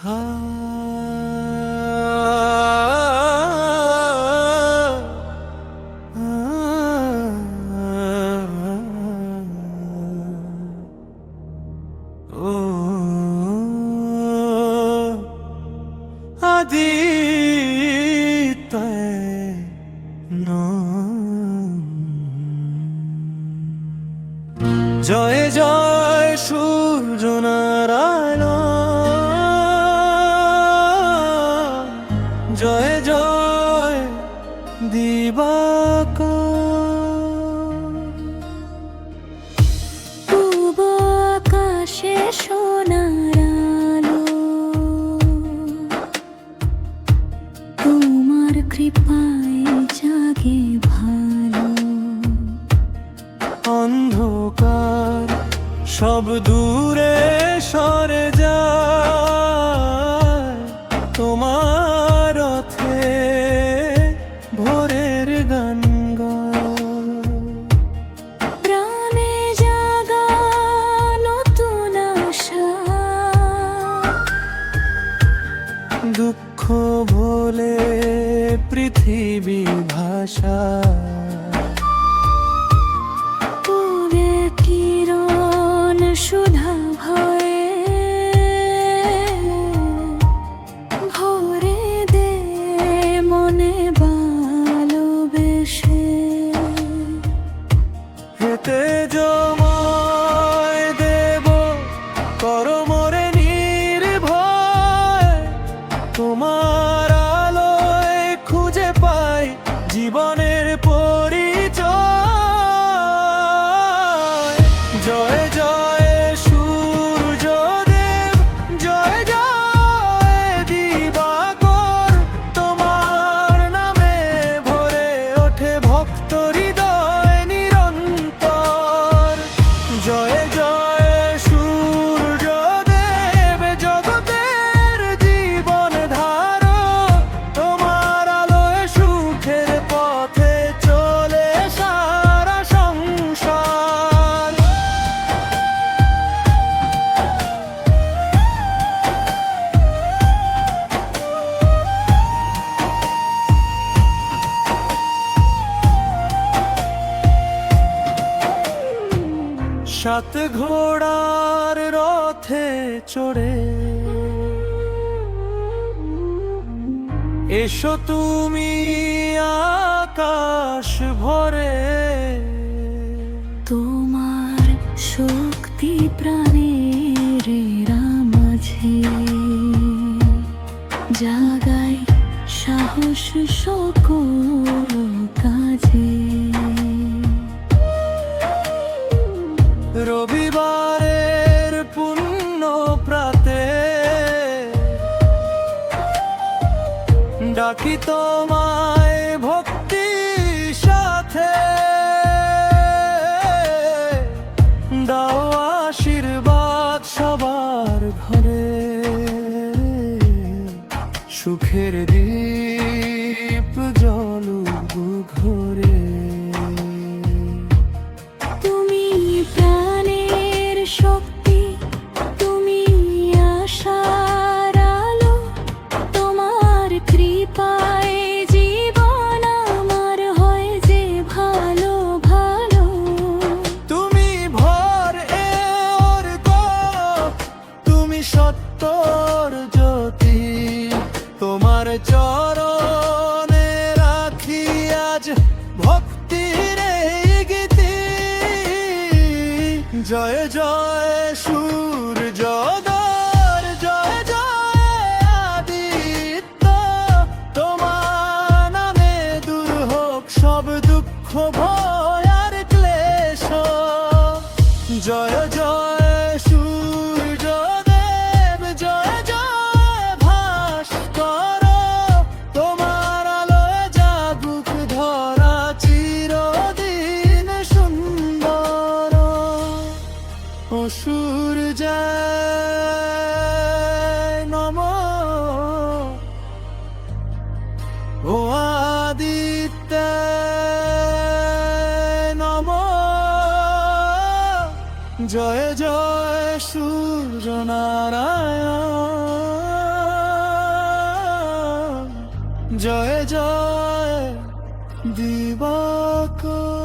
হা ও আদিত্যয় জয় জয় সূর্য নারায়ণ, জয় জয় দিবাকর। পূব আকাশে সোনার আলো, তোমার কৃপায় জাগে ভালো। অন্ধকার সব দূরে সরে যায়, তোমার রথে ভোরের গান গায়। প্রাণে জাগা নতুন আশা, দুঃখ ভোলে পৃথিবী ভাষা। পূবে কিরণ সুধা ভয়ে, ভরে দে মনে ভালোবেসে। হেতে জময় দেব কর মোরে নির্ভয়, তোমার আলোয় খুঁজে পাই জীবনের পরিচয়। জয় জয় সূর্যদেব, জয় জয় দিবাকর, তোমার নামে ভরে ওঠে ভক্ত হৃদয় নিরন্তর। জয় জয় সূর্যদেব, জগতের জীবন ধারক, তোমার আলোয় সুখের পথে চলে সারা সংসার। সাত ঘোড়ার রথে চড়ে এসো তুমি আকাশ ভরে। তোমার শক্তি প্রাণের মাঝে জাগাই সাহস সকল কাজে। রবিবারের পুণ্য প্রাতে ডাকি তোমায় ভক্তি সাথে, দাও আশীর্বাদ সবার ঘরে, সুখের দীপ জ্বলুক ঘরে। তুমি প্রাণের শক্তি, তুমি আশার আলো, তোমার কৃপায় জীবন আমার হয় যে ভালো ভালো। তুমি ভর এর গো, তুমি সত্যর জ্যোতি, তোমার চরণে রাখি আজ ভক্তির এই গীতি। জয় জয় সূর্যোদয়, জয় জয় আদিত্য, তোমার নামে দূর হোক সব দুঃখ ভয় আর ক্লেশ। জয় জয় সূর্যদেব, জয় জয় ভাস্কর, জয় জয় দিবাকর।